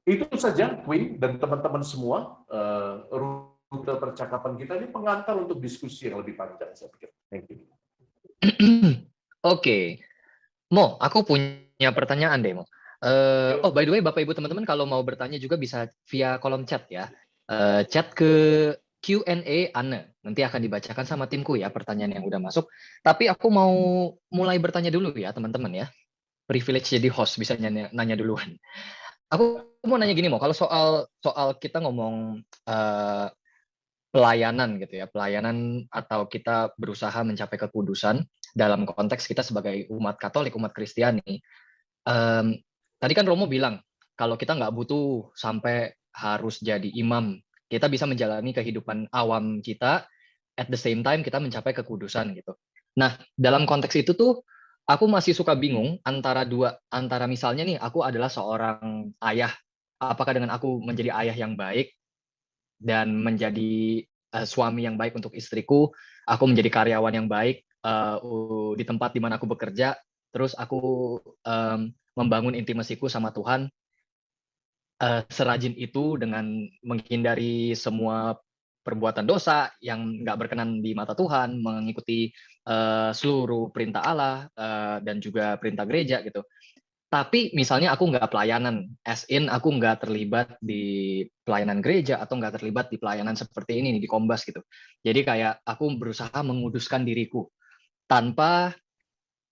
Itu saja, Queen dan teman-teman semua, rute percakapan kita ini pengantar untuk diskusi yang lebih panjang, saya pikir. Thank you. Oke, Mo, aku punya pertanyaan deh, Mo. Oh, by the way, Bapak Ibu teman-teman, kalau mau bertanya juga bisa via kolom chat ya. Chat ke Q&A Anne. Nanti akan dibacakan sama timku ya pertanyaan yang udah masuk. Tapi aku mau mulai bertanya dulu ya, teman-teman ya. Privilege jadi host, bisa nanya duluan. Aku mau nanya gini, Mo. Kalau soal kita ngomong pelayanan gitu ya, pelayanan atau kita berusaha mencapai kekudusan dalam konteks kita sebagai umat Katolik, umat Kristiani. Um, Tadi kan Romo bilang kalau kita nggak butuh sampai harus jadi imam, kita bisa menjalani kehidupan awam kita, at the same time kita mencapai kekudusan gitu. Nah, dalam konteks itu tuh aku masih suka bingung antara misalnya nih aku adalah seorang ayah, apakah dengan aku menjadi ayah yang baik dan menjadi suami yang baik untuk istriku, aku menjadi karyawan yang baik di tempat di mana aku bekerja, terus aku membangun intimasiku sama Tuhan serajin itu dengan menghindari semua perbuatan dosa yang nggak berkenan di mata Tuhan, mengikuti seluruh perintah Allah dan juga perintah gereja gitu. Tapi misalnya aku nggak pelayanan, as in aku nggak terlibat di pelayanan gereja atau nggak terlibat di pelayanan seperti ini di Kombas gitu. Jadi kayak aku berusaha menguduskan diriku tanpa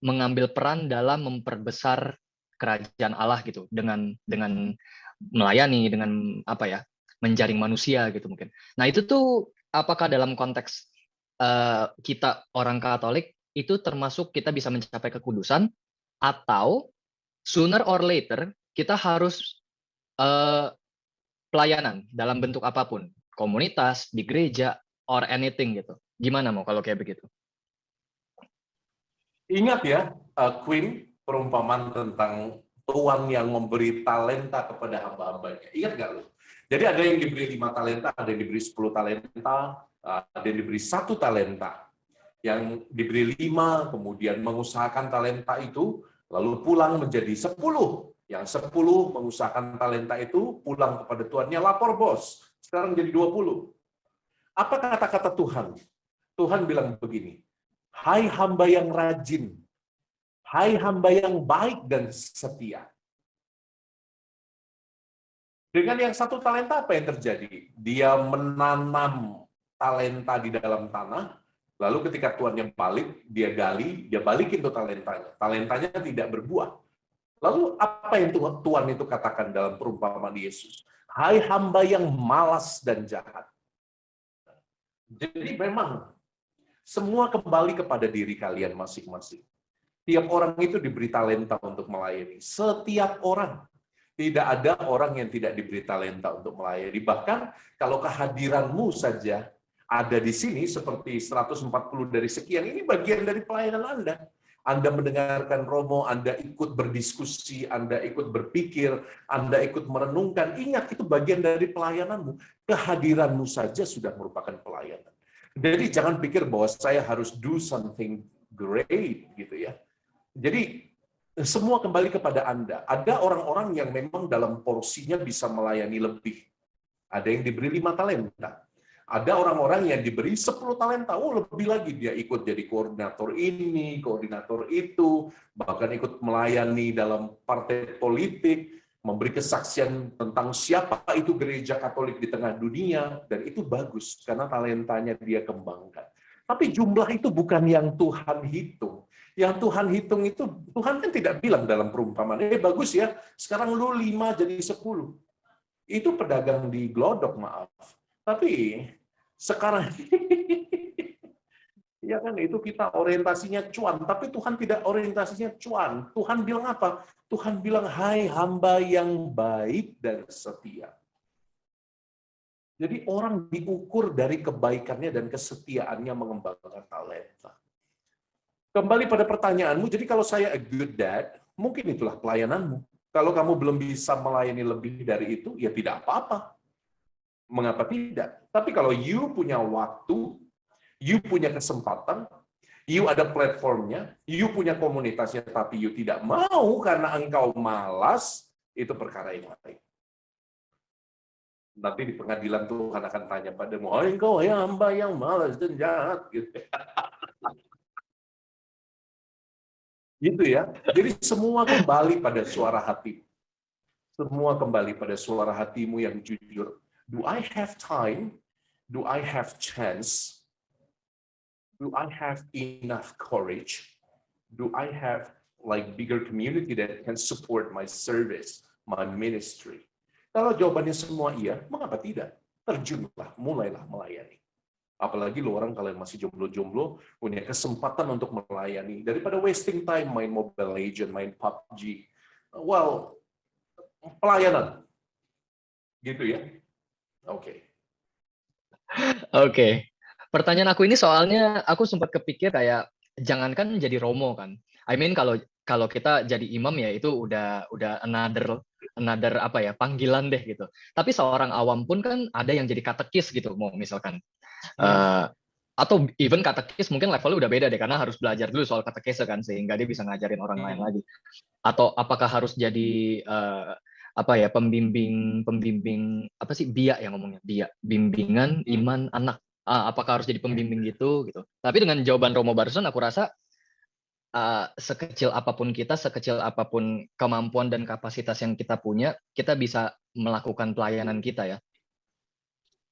mengambil peran dalam memperbesar kerajaan Allah gitu dengan melayani dengan apa ya menjaring manusia gitu mungkin. Nah itu tuh apakah dalam konteks kita orang Katolik itu termasuk kita bisa mencapai kekudusan atau sooner or later kita harus pelayanan dalam bentuk apapun, komunitas, di gereja, or anything gitu. Gimana mau kalau kayak begitu? Ingat ya, Queen, perumpamaan tentang Tuhan yang memberi talenta kepada hamba-hambanya. Ingat nggak lu? Jadi ada yang diberi 5 talenta, ada yang diberi 10 talenta, ada yang diberi 1 talenta. Yang diberi 5, kemudian mengusahakan talenta itu, lalu pulang menjadi 10. Yang 10 mengusahakan talenta itu, pulang kepada tuannya, lapor bos, sekarang jadi 20. Apa kata-kata Tuhan? Tuhan bilang begini, hai hamba yang rajin, hai hamba yang baik dan setia. Dengan yang 1 talenta apa yang terjadi? Dia menanam talenta di dalam tanah, lalu ketika tuannya balik, dia gali, dia balikin tuh talentanya. Talentanya tidak berbuah. Lalu apa yang Tuhan itu katakan dalam perumpamaan Yesus? Hai hamba yang malas dan jahat. Jadi memang semua kembali kepada diri kalian masing-masing. Tiap orang itu diberi talenta untuk melayani. Setiap orang. Tidak ada orang yang tidak diberi talenta untuk melayani. Bahkan kalau kehadiranmu saja ada di sini seperti 140 dari sekian, ini bagian dari pelayanan Anda. Anda mendengarkan Romo, Anda ikut berdiskusi, Anda ikut berpikir, Anda ikut merenungkan. Ingat, itu bagian dari pelayananmu. Kehadiranmu saja sudah merupakan pelayanan. Jadi jangan pikir bahwa saya harus do something great gitu ya. Jadi semua kembali kepada Anda. Ada orang-orang yang memang dalam porsinya bisa melayani lebih. Ada yang diberi 5 talenta. Ada orang-orang yang diberi 10 talenta. Oh, lebih lagi dia ikut jadi koordinator ini, koordinator itu, bahkan ikut melayani dalam partai politik, memberi kesaksian tentang siapa itu gereja Katolik di tengah dunia, dan itu bagus karena talentanya dia kembangkan. Tapi jumlah itu bukan yang Tuhan hitung. Yang Tuhan hitung itu, Tuhan kan tidak bilang dalam perumpamaan, bagus ya, sekarang lu 5 jadi 10. Itu pedagang di Glodok, maaf. Tapi sekarang, ya kan, itu kita orientasinya cuan, tapi Tuhan tidak orientasinya cuan. Tuhan bilang apa? Tuhan bilang, hai hamba yang baik dan setia. Jadi orang diukur dari kebaikannya dan kesetiaannya mengembangkan talenta. Kembali pada pertanyaanmu, jadi kalau saya a good dad, mungkin itulah pelayananmu. Kalau kamu belum bisa melayani lebih dari itu, ya tidak apa-apa. Mengapa tidak? Tapi kalau you punya waktu, you punya kesempatan, you ada platformnya, you punya komunitasnya, tapi you tidak mau karena engkau malas, itu perkara yang lain. Nanti di pengadilan Tuhan akan tanya padamu, oh engkau hamba yang malas dan jahat. Gitu ya. Jadi semua kembali pada suara hati. Semua kembali pada suara hatimu yang jujur. Do I have time? Do I have chance? Do I have enough courage? Do I have like bigger community that can support my service, my ministry? Kalau jawabannya semua iya, mengapa tidak? Terjunlah, mulailah melayani. Apalagi lo orang kalau yang masih jomblo-jomblo punya kesempatan untuk melayani daripada wasting time main Mobile Legends, main PUBG. Well, pelayanan. Gitu ya. Oke. Oke. Pertanyaan aku ini soalnya aku sempat kepikir kayak jangankan jadi romo kan. I mean kalau kalau kita jadi imam ya itu udah another apa ya panggilan deh gitu. Tapi seorang awam pun kan ada yang jadi katekis gitu mau misalkan. Atau even katekis mungkin levelnya udah beda deh karena harus belajar dulu soal katekis kan sehingga dia bisa ngajarin orang lain lagi. Atau apakah harus jadi apa ya pembimbing apa sih biak yang ngomongnya biak bimbingan iman anak apakah harus jadi pembimbing gitu. Tapi dengan jawaban Romo barusan aku rasa sekecil apapun kita, sekecil apapun kemampuan dan kapasitas yang kita punya, kita bisa melakukan pelayanan kita ya.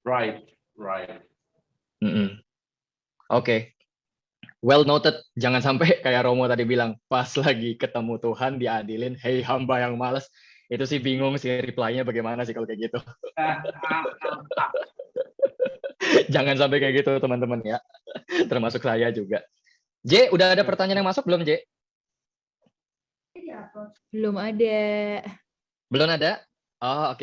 Right. Oke. Well noted, jangan sampai kayak Romo tadi bilang, pas lagi ketemu Tuhan diadilin, hey hamba yang malas. Itu sih bingung sih reply-nya bagaimana sih kalau kayak gitu. Jangan sampai kayak gitu teman-teman ya. Termasuk saya juga. J, udah ada pertanyaan yang masuk belum J? Belum ada. Belum ada? Oh oke.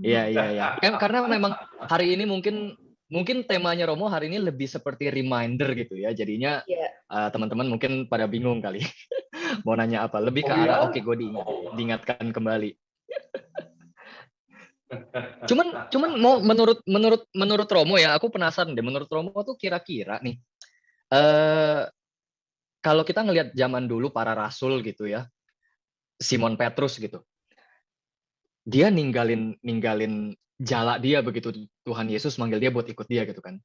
Iya. Karena memang hari ini mungkin temanya Romo hari ini lebih seperti reminder gitu ya. Jadinya teman-teman mungkin pada bingung kali. Mau nanya apa? Lebih ke arah oke gue diingatkan kembali. Cuman mau menurut Romo ya, aku penasaran deh. Menurut Romo tuh kira-kira nih, kalau kita ngelihat zaman dulu para rasul gitu ya, Simon Petrus gitu, dia ninggalin jala dia begitu Tuhan Yesus manggil dia buat ikut dia gitu kan.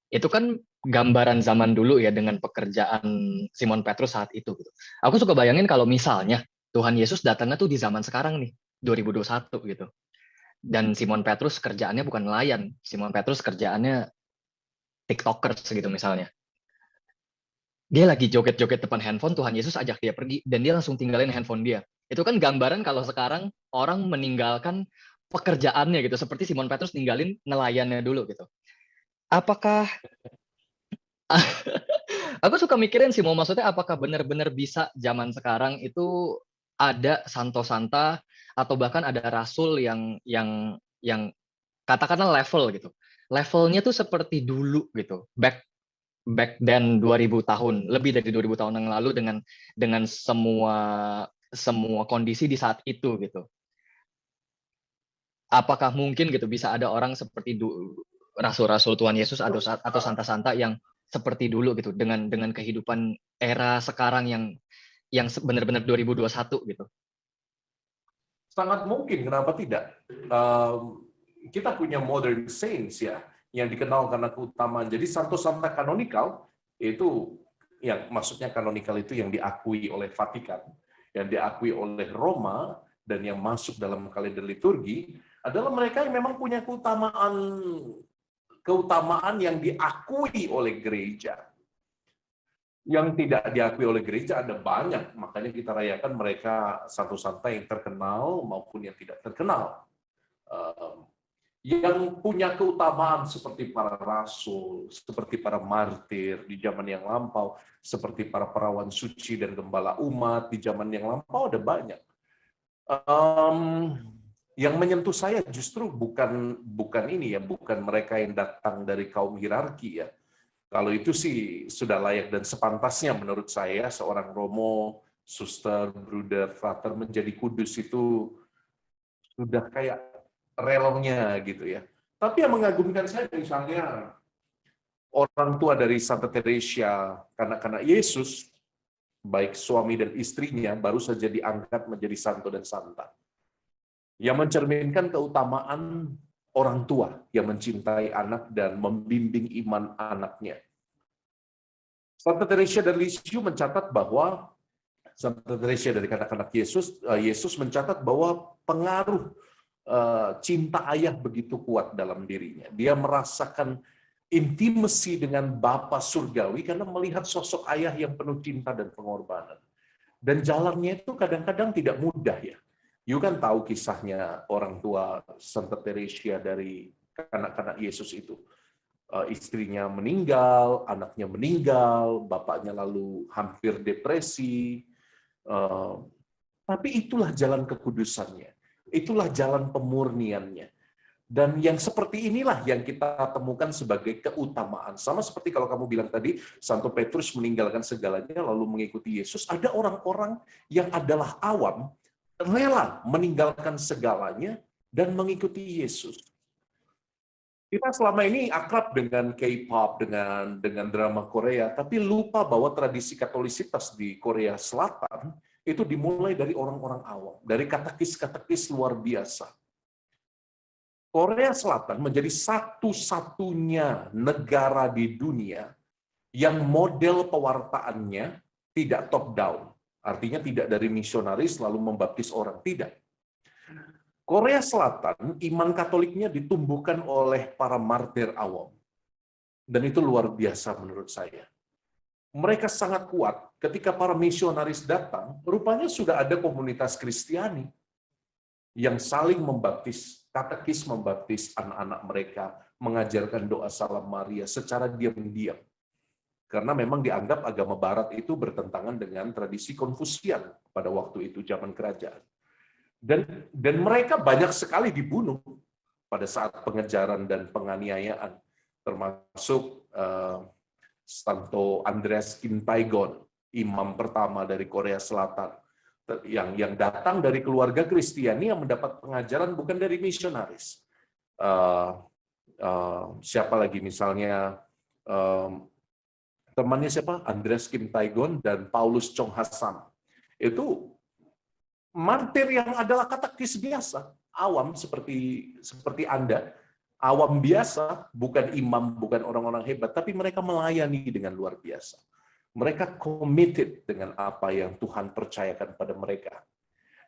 Itu kan gambaran zaman dulu ya dengan pekerjaan Simon Petrus saat itu gitu. Aku suka bayangin kalau misalnya Tuhan Yesus datangnya tuh di zaman sekarang nih, 2021 gitu. Dan Simon Petrus kerjaannya bukan nelayan, Simon Petrus kerjaannya TikTokers gitu misalnya. Dia lagi joget-joget depan handphone, Tuhan Yesus ajak dia pergi dan dia langsung tinggalin handphone dia. Itu kan gambaran kalau sekarang orang meninggalkan pekerjaannya gitu, seperti Simon Petrus ninggalin nelayannya dulu gitu. Apakah aku suka mikirin sih mau maksudnya apakah benar-benar bisa zaman sekarang itu ada santo santa atau bahkan ada rasul yang katakanlah level gitu. Levelnya tuh seperti dulu gitu. Back then 2000 tahun, lebih dari 2000 tahun yang lalu dengan semua kondisi di saat itu gitu. Apakah mungkin gitu bisa ada orang seperti rasul-rasul Tuhan Yesus atau santa-santa yang seperti dulu gitu dengan kehidupan era sekarang yang benar-benar 2021 gitu. Sangat mungkin, kenapa tidak? Kita punya modern saints ya yang dikenal karena keutamaan. Jadi santo santa kanonikal itu yang maksudnya kanonikal itu yang diakui oleh Vatikan, yang diakui oleh Roma dan yang masuk dalam kalender liturgi adalah mereka yang memang punya keutamaan yang diakui oleh gereja. Yang tidak diakui oleh gereja ada banyak, makanya kita rayakan mereka santo-santa yang terkenal maupun yang tidak terkenal. Yang punya keutamaan seperti para rasul, seperti para martir di zaman yang lampau, seperti para perawan suci dan gembala umat di zaman yang lampau ada banyak. Yang menyentuh saya justru bukan ini ya, bukan mereka yang datang dari kaum hierarki ya. Kalau itu sih sudah layak dan sepantasnya menurut saya seorang romo, suster, bruder, frater menjadi kudus itu sudah kayak relnya gitu ya. Tapi yang mengagumkan saya misalnya orang tua dari Santa Teresia, karena Yesus, baik suami dan istrinya baru saja diangkat menjadi santo dan santa. yang mencerminkan keutamaan orang tua yang mencintai anak dan membimbing iman anaknya. Santa Teresa dari Lisieux mencatat bahwa Santa Teresa dari kanak-kanak Yesus, Yesus mencatat bahwa pengaruh cinta ayah begitu kuat dalam dirinya. Dia merasakan intimasi dengan Bapa surgawi karena melihat sosok ayah yang penuh cinta dan pengorbanan. Dan jalannya itu kadang-kadang tidak mudah ya. You kan tahu kisahnya orang tua Santa Teresa dari kanak-kanak Yesus itu. Istrinya meninggal, anaknya meninggal, bapaknya lalu hampir depresi. Tapi itulah jalan kekudusannya. Itulah jalan pemurniannya. Dan yang seperti inilah yang kita temukan sebagai keutamaan. Sama seperti kalau kamu bilang tadi, Santo Petrus meninggalkan segalanya lalu mengikuti Yesus. Ada orang-orang yang adalah awam, rela meninggalkan segalanya dan mengikuti Yesus. Kita selama ini akrab dengan K-pop, dengan drama Korea, tapi lupa bahwa tradisi Katolisitas di Korea Selatan itu dimulai dari orang-orang awam, dari katekis-katekis luar biasa. Korea Selatan menjadi satu-satunya negara di dunia yang model pewartaannya tidak top down. Artinya tidak dari misionaris lalu membaptis orang, tidak. Korea Selatan, iman Katoliknya ditumbuhkan oleh para martir awam. Dan itu luar biasa menurut saya. Mereka sangat kuat ketika para misionaris datang, rupanya sudah ada komunitas Kristiani yang saling membaptis, katekis membaptis anak-anak mereka, mengajarkan doa salam Maria secara diam-diam. Karena memang dianggap agama Barat itu bertentangan dengan tradisi Konfusian pada waktu itu, zaman kerajaan. Dan mereka banyak sekali dibunuh pada saat pengejaran dan penganiayaan, termasuk Santo Andreas Kim Tae-gon, imam pertama dari Korea Selatan, yang datang dari keluarga Kristiani yang mendapat pengajaran bukan dari misionaris. Siapa lagi misalnya temannya siapa? Andreas Kim Tae-gon dan Paulus Chong Ha-sam. Itu martir yang adalah katekis biasa, awam seperti Anda. Awam biasa, bukan imam, bukan orang-orang hebat, tapi mereka melayani dengan luar biasa. Mereka committed dengan apa yang Tuhan percayakan pada mereka.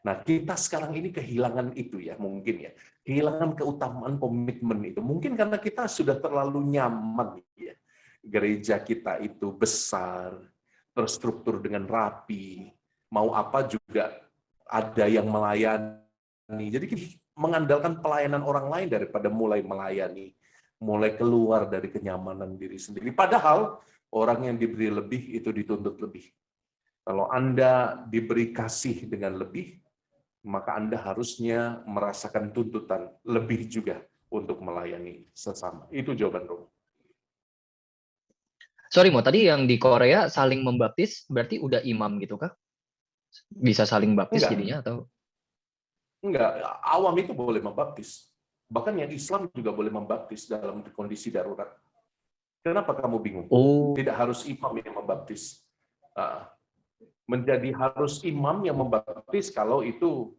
Nah, kita sekarang ini kehilangan itu ya, mungkin ya. Kehilangan keutamaan komitmen itu. Mungkin karena kita sudah terlalu nyaman ya. Gereja kita itu besar, terstruktur dengan rapi, mau apa juga ada yang melayani. Jadi mengandalkan pelayanan orang lain daripada mulai melayani, mulai keluar dari kenyamanan diri sendiri. Padahal orang yang diberi lebih itu dituntut lebih. Kalau Anda diberi kasih dengan lebih, maka Anda harusnya merasakan tuntutan lebih juga untuk melayani sesama. Itu jawaban Romo. Sorry Mo, tadi yang di Korea saling membaptis berarti udah imam gitu kah? Bisa saling baptis Enggak. jadinya atau? Enggak, awam itu boleh membaptis. Bahkan yang Islam juga boleh membaptis dalam kondisi darurat. Kenapa kamu bingung? Oh, Tidak harus imam yang membaptis. Menjadi harus imam yang membaptis kalau itu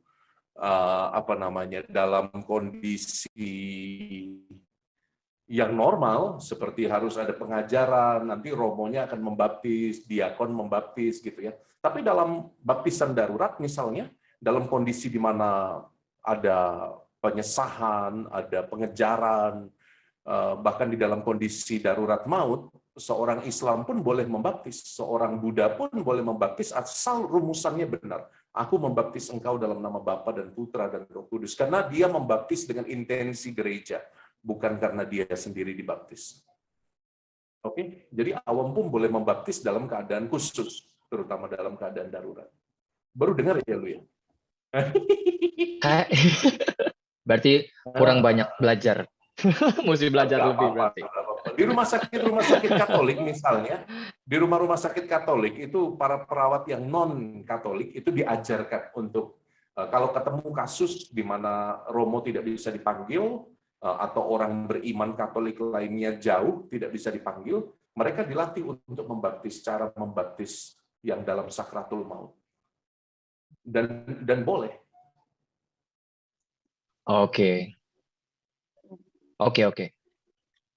dalam kondisi yang normal, seperti harus ada pengajaran, nanti romonya akan membaptis, diakon membaptis gitu ya. Tapi dalam baptisan darurat misalnya, dalam kondisi di mana ada penyesahan, ada pengejaran, bahkan di dalam kondisi darurat maut, seorang Islam pun boleh membaptis, seorang Buddha pun boleh membaptis asal rumusannya benar. Aku membaptis engkau dalam nama Bapa dan Putra dan Roh Kudus, karena dia membaptis dengan intensi gereja, bukan karena dia sendiri dibaptis. Oke, jadi awam pun boleh membaptis dalam keadaan khusus, terutama dalam keadaan darurat. Baru dengar ya lu ya? Berarti kurang banyak belajar. Mesti belajar lebih berarti. Di rumah sakit Katolik misalnya, di rumah sakit Katolik itu para perawat yang non Katolik itu diajarkan untuk kalau ketemu kasus di mana Romo tidak bisa dipanggil atau orang beriman Katolik lainnya jauh tidak bisa dipanggil, mereka dilatih untuk membaptis, cara membaptis yang dalam sakratul maut. Dan boleh. Oke, oke.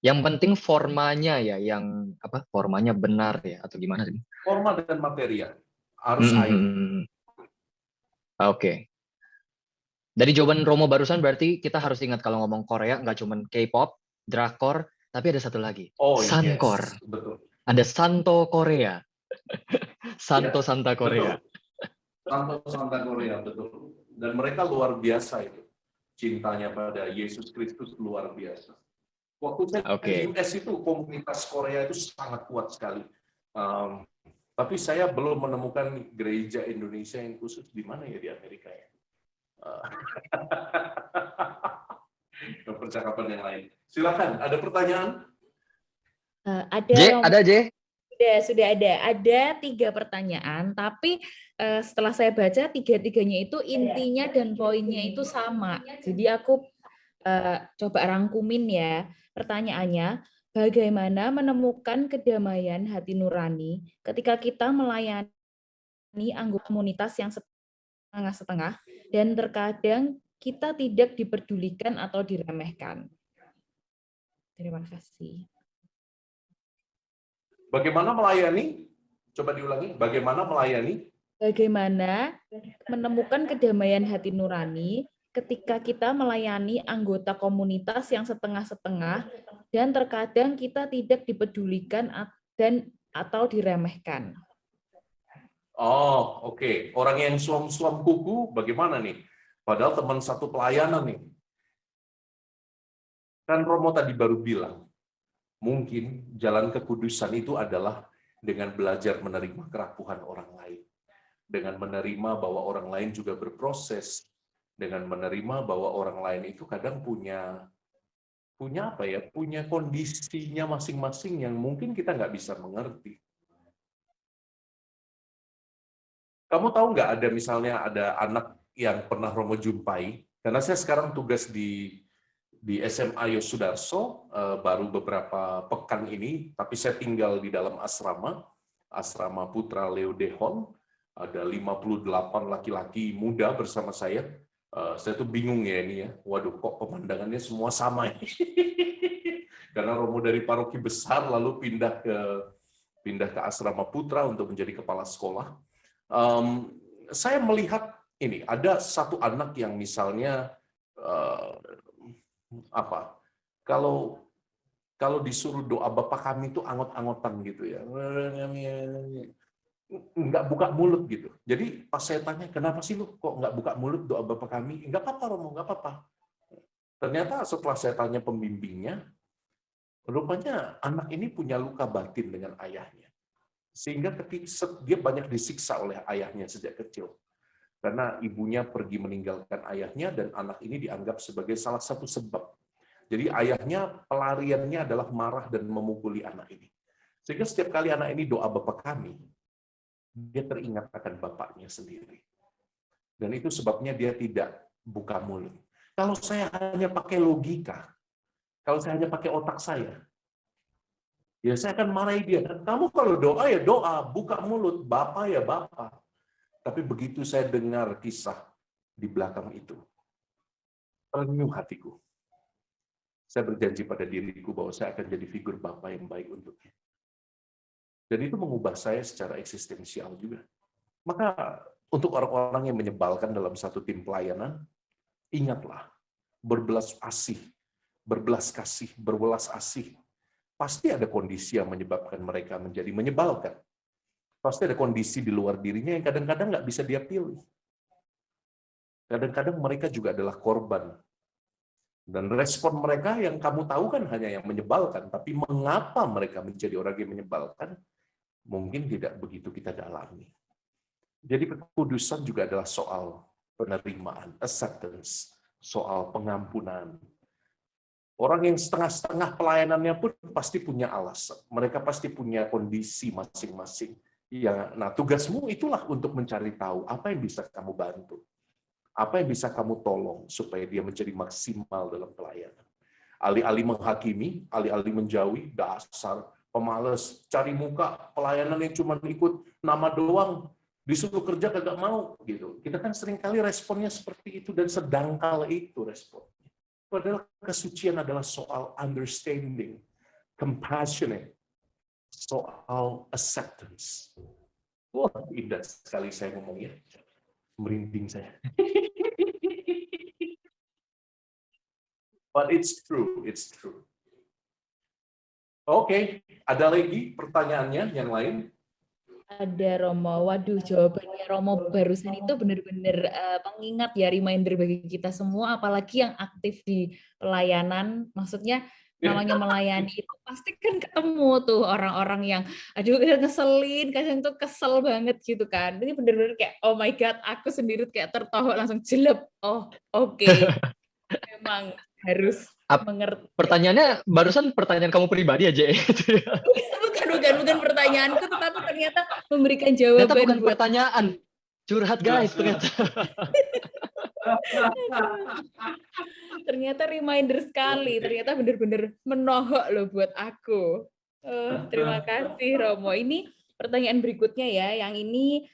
Yang penting formanya ya, yang apa? Formanya benar ya, atau gimana sih? Forma dan material Hmm, harus hmm, air. hmm, hmm. Oke. Dari jawaban Romo barusan berarti kita harus ingat kalau ngomong Korea nggak cuma K-pop, drakor, tapi ada satu lagi, Oh Sankor. yes, betul. Ada Santo Korea, Santo Ya, Santa Korea. betul. Santo Santa Korea, betul. Dan mereka luar biasa itu. Cintanya pada Yesus Kristus luar biasa. Waktu saya di Oke. US itu komunitas Korea itu sangat kuat sekali. Um, tapi saya belum menemukan gereja Indonesia yang khusus di mana ya di Amerika ya. Uh, percakapan yang lain. Silakan, ada pertanyaan? Ada J, Romo. ada J? Sudah ada. Ada 3 pertanyaan, tapi setelah saya baca tiga-tiganya itu intinya dan poinnya itu sama. Jadi aku coba rangkumin ya. Pertanyaannya, bagaimana menemukan kedamaian hati nurani ketika kita melayani anggota komunitas yang setengah-setengah dan terkadang kita tidak diperdulikan atau diremehkan. Terima kasih. Bagaimana melayani? Coba diulangi, bagaimana melayani? Bagaimana menemukan kedamaian hati nurani ketika kita melayani anggota komunitas yang setengah-setengah dan terkadang kita tidak dipedulikan dan atau diremehkan. Oh, oke. Orang yang suam-suam kuku, bagaimana nih? Padahal teman satu pelayanan nih. Kan Romo tadi baru bilang, mungkin jalan kekudusan itu adalah dengan belajar menerima kerapuhan orang lain. Dengan menerima bahwa orang lain juga berproses. Dengan menerima bahwa orang lain itu kadang punya apa ya? Punya kondisinya masing-masing yang mungkin kita nggak bisa mengerti. Kamu tahu nggak ada misalnya ada anak yang pernah Romo jumpai? Karena saya sekarang tugas di SMA Yosudarso baru beberapa pekan ini, tapi saya tinggal di dalam asrama Putra Leo Dehon, ada 58 laki-laki muda bersama saya. Saya tuh bingung ya ini ya, waduh kok pemandangannya semua sama ya. Karena Romo dari paroki besar lalu pindah ke asrama Putra untuk menjadi kepala sekolah. Saya melihat ini ada satu anak yang misalnya apa? Kalau disuruh doa Bapa kami itu angot-angotan gitu ya. Nggak buka mulut gitu. Jadi pas saya tanya, kenapa sih lu kok nggak buka mulut doa Bapa kami? Nggak apa-apa Romo, nggak apa-apa. Ternyata setelah saya tanya pembimbingnya, rupanya anak ini punya luka batin dengan ayahnya. Sehingga dia banyak disiksa oleh ayahnya sejak kecil. Karena ibunya pergi meninggalkan ayahnya dan anak ini dianggap sebagai salah satu sebab. Jadi ayahnya pelariannya adalah marah dan memukuli anak ini. Sehingga setiap kali anak ini doa Bapa kami, dia teringat akan bapaknya sendiri. Dan itu sebabnya dia tidak buka mulut. Kalau saya hanya pakai logika, kalau saya hanya pakai otak saya, ya saya akan marahi dia. Kamu kalau doa ya doa, buka mulut, Bapa ya Bapa. Tapi begitu saya dengar kisah di belakang itu, renyuh hatiku. Saya berjanji pada diriku bahwa saya akan jadi figur Bapa yang baik untuknya. Dan itu mengubah saya secara eksistensial juga. Maka untuk orang-orang yang menyebalkan dalam satu tim pelayanan, ingatlah, berbelas kasih, berwelas asih. Pasti ada kondisi yang menyebabkan mereka menjadi menyebalkan. Pasti ada kondisi di luar dirinya yang kadang-kadang nggak bisa dia pilih. Kadang-kadang mereka juga adalah korban. Dan respon mereka yang kamu tahu kan hanya yang menyebalkan, tapi mengapa mereka menjadi orang yang menyebalkan, mungkin tidak begitu kita dalami. Jadi kekudusan juga adalah soal penerimaan, acceptance, soal pengampunan. Orang yang setengah-setengah pelayanannya pun pasti punya alasan. Mereka pasti punya kondisi masing-masing. Ya, nah tugasmu itulah untuk mencari tahu apa yang bisa kamu bantu. Apa yang bisa kamu tolong supaya dia menjadi maksimal dalam pelayanan. Alih-alih menghakimi, alih-alih menjauhi, dasar pemalas, cari muka, pelayanan yang cuma ikut nama doang. Disuruh kerja kagak mau gitu. Kita kan seringkali responnya seperti itu dan sedangkal itu responnya. Padahal kesucian adalah soal understanding, compassionate, soal acceptance. Wah, indah sekali saya ngomongnya. Merinding saya. But it's true, it's true. Oke, ada lagi pertanyaannya yang lain? Ada Romo, waduh jawabannya Romo barusan itu benar-benar pengingat ya, reminder bagi kita semua, apalagi yang aktif di pelayanan. Maksudnya namanya melayani itu pasti kan ketemu tuh orang-orang yang aduh kadang ngeselin, kadang tuh kesel banget gitu kan. Ini benar-benar kayak oh my god, aku sendiri kayak tertawa langsung jelek. Oh oke. Memang harus mengerti. Pertanyaannya barusan pertanyaan kamu pribadi aja ya. Bukan pertanyaanku, tetapi ternyata memberikan Ternyata jawaban bukan buat pertanyaan. Curhat guys ternyata. Ternyata reminder sekali, ternyata benar-benar menohok loh buat aku. Terima kasih Romo. Ini pertanyaan berikutnya ya, yang ini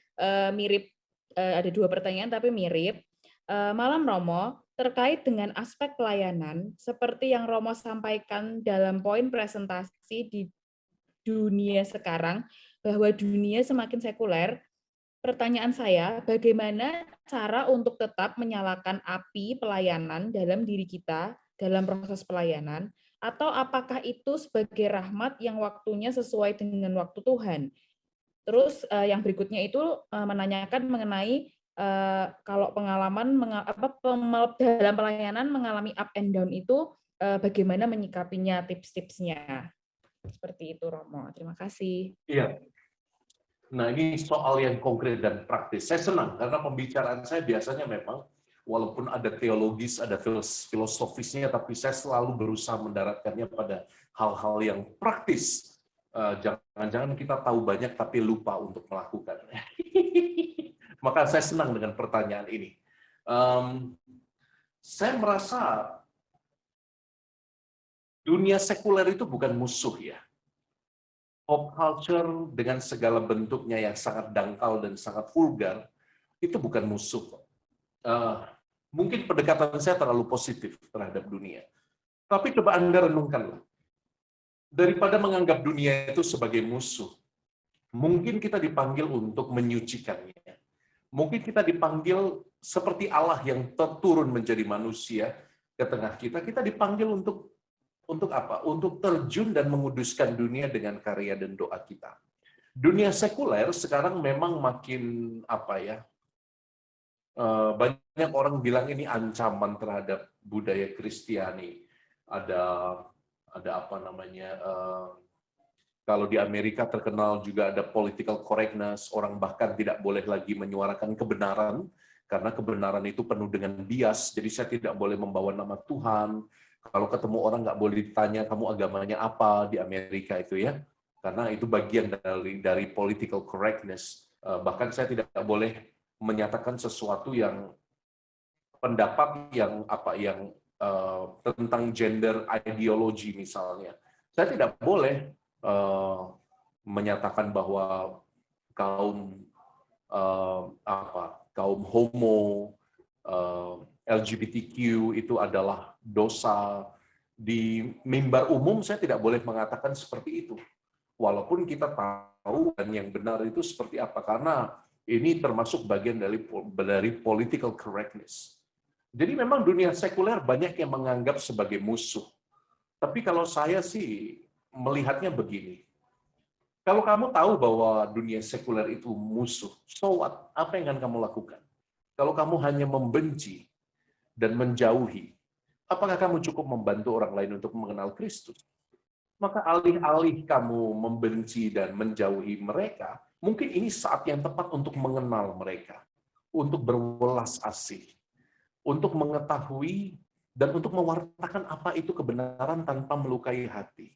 mirip, ada 2 pertanyaan tapi mirip. Malam Romo, terkait dengan aspek pelayanan, seperti yang Romo sampaikan dalam poin presentasi di dunia sekarang, bahwa dunia semakin sekuler. Pertanyaan saya, bagaimana cara untuk tetap menyalakan api pelayanan dalam diri kita dalam proses pelayanan, atau apakah itu sebagai rahmat yang waktunya sesuai dengan waktu Tuhan? Terus yang berikutnya itu menanyakan mengenai kalau pengalaman dalam pelayanan mengalami up and down itu bagaimana menyikapinya, tips-tipsnya. Seperti itu Romo. Terima kasih. Iya. Nah, ini soal yang konkret dan praktis. Saya senang karena pembicaraan saya biasanya memang walaupun ada teologis, ada filosofisnya, tapi saya selalu berusaha mendaratkannya pada hal-hal yang praktis. Jangan-jangan kita tahu banyak tapi lupa untuk melakukan. Maka saya senang dengan pertanyaan ini. Saya merasa dunia sekuler itu bukan musuh ya. Pop culture dengan segala bentuknya yang sangat dangkal dan sangat vulgar, itu bukan musuh. Mungkin pendekatan saya terlalu positif terhadap dunia. Tapi coba Anda renungkanlah. Daripada menganggap dunia itu sebagai musuh, mungkin kita dipanggil untuk menyucikannya. Mungkin kita dipanggil seperti Allah yang turun menjadi manusia ke tengah kita. Kita dipanggil untuk apa? Untuk terjun dan menguduskan dunia dengan karya dan doa kita. Dunia sekuler sekarang memang makin apa ya? Banyak orang bilang ini ancaman terhadap budaya Kristiani. Ada apa namanya? Kalau di Amerika terkenal juga ada political correctness, orang bahkan tidak boleh lagi menyuarakan kebenaran karena kebenaran itu penuh dengan bias. Jadi saya tidak boleh membawa nama Tuhan. Kalau ketemu orang nggak boleh ditanya kamu agamanya apa di Amerika itu ya, karena itu bagian dari political correctness. Bahkan saya tidak boleh menyatakan sesuatu yang pendapat yang tentang gender ideology misalnya. Saya tidak boleh menyatakan bahwa kaum homo, LGBTQ itu adalah dosa. Di mimbar umum saya tidak boleh mengatakan seperti itu. Walaupun kita tahu dan yang benar itu seperti apa, karena ini termasuk bagian dari political correctness. Jadi memang dunia sekuler banyak yang menganggap sebagai musuh. Tapi kalau saya sih melihatnya begini. Kalau kamu tahu bahwa dunia sekuler itu musuh, so what? Apa yang akan kamu lakukan? Kalau kamu hanya membenci dan menjauhi, apakah kamu cukup membantu orang lain untuk mengenal Kristus? Maka alih-alih kamu membenci dan menjauhi mereka, mungkin ini saat yang tepat untuk mengenal mereka, untuk berwelas asih, untuk mengetahui dan untuk mewartakan apa itu kebenaran tanpa melukai hati.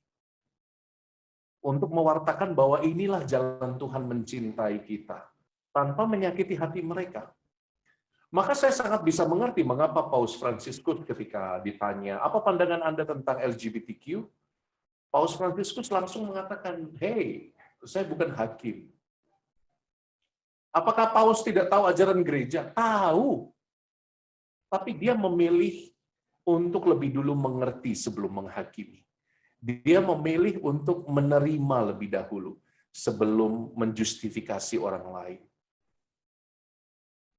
Untuk mewartakan bahwa inilah jalan Tuhan mencintai kita, tanpa menyakiti hati mereka. Maka saya sangat bisa mengerti mengapa Paus Fransiskus ketika ditanya, apa pandangan Anda tentang LGBTQ? Paus Fransiskus langsung mengatakan, hey, saya bukan hakim. Apakah Paulus tidak tahu ajaran gereja? Tahu. Tapi dia memilih untuk lebih dulu mengerti sebelum menghakimi. Dia memilih untuk menerima lebih dahulu sebelum menjustifikasi orang lain.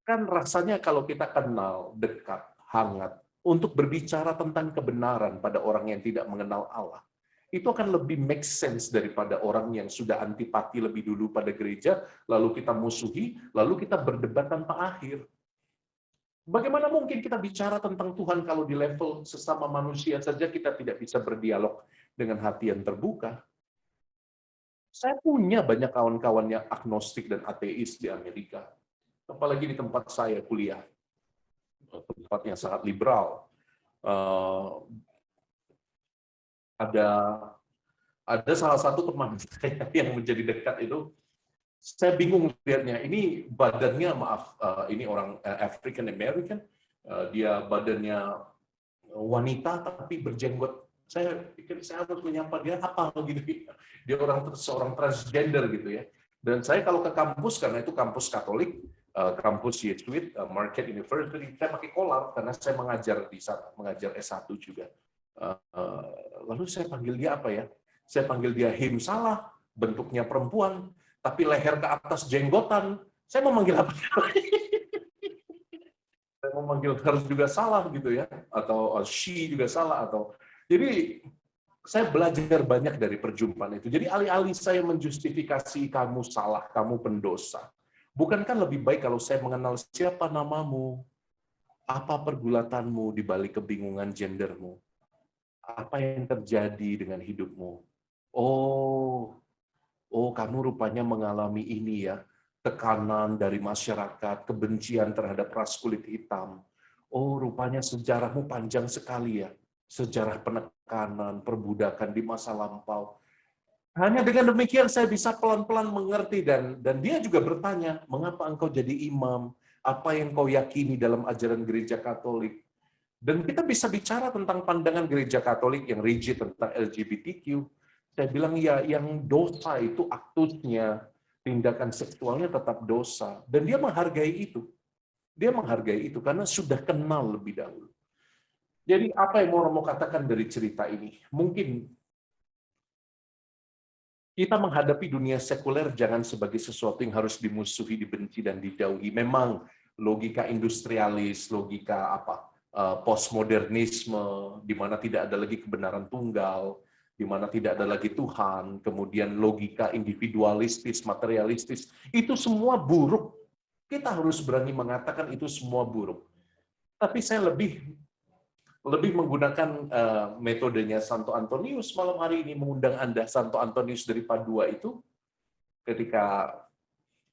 Kan rasanya kalau kita kenal, dekat, hangat, untuk berbicara tentang kebenaran pada orang yang tidak mengenal Allah, itu akan lebih make sense daripada orang yang sudah antipati lebih dulu pada gereja, lalu kita musuhi, lalu kita berdebat tanpa akhir. Bagaimana mungkin kita bicara tentang Tuhan kalau di level sesama manusia saja kita tidak bisa berdialog dengan hati yang terbuka? Saya punya banyak kawan-kawan yang agnostik dan ateis di Amerika, apalagi di tempat saya kuliah, tempat yang sangat liberal. Ada salah satu teman saya yang menjadi dekat itu, saya bingung lihatnya. Ini badannya, maaf, ini orang African American, dia badannya wanita tapi berjenggot. Saya pikir saya harus menyapa dia apa gitu. Dia seorang transgender gitu ya. Dan saya kalau ke kampus, karena itu kampus Katolik, kampus Jesuit, Marquette University, saya pakai kolar karena saya mengajar di sana, mengajar S1 juga. Lalu saya panggil dia apa ya? Saya panggil dia him salah, bentuknya perempuan, tapi leher ke atas jenggotan. Saya mau manggil apa? Saya mau manggil harus juga salah gitu ya, atau she juga salah, atau jadi saya belajar banyak dari perjumpaan itu. Jadi alih-alih saya menjustifikasi kamu salah, kamu pendosa, bukankah lebih baik kalau saya mengenal siapa namamu, apa pergulatanmu di balik kebingungan gendermu, apa yang terjadi dengan hidupmu? Oh, kamu rupanya mengalami ini ya, tekanan dari masyarakat, kebencian terhadap ras kulit hitam. Oh, rupanya sejarahmu panjang sekali ya, sejarah penekanan, perbudakan di masa lampau. Hanya dengan demikian saya bisa pelan-pelan mengerti, dan dia juga bertanya, mengapa engkau jadi imam? Apa yang kau yakini dalam ajaran gereja Katolik? Dan kita bisa bicara tentang pandangan gereja Katolik yang rigid tentang LGBTQ. Saya bilang ya, yang dosa itu aktusnya, tindakan seksualnya tetap dosa. Dan dia menghargai itu. Dia menghargai itu karena sudah kenal lebih dahulu. Jadi apa yang mau katakan dari cerita ini? Mungkin kita menghadapi dunia sekuler jangan sebagai sesuatu yang harus dimusuhi, dibenci, dan dijauhi. Memang logika industrialis, logika postmodernisme, di mana tidak ada lagi kebenaran tunggal, di mana tidak ada lagi Tuhan, kemudian logika individualistis, materialistis, itu semua buruk. Kita harus berani mengatakan itu semua buruk. Tapi saya lebih menggunakan metodenya Santo Antonius malam hari ini, mengundang Anda. Santo Antonius dari Padua itu, ketika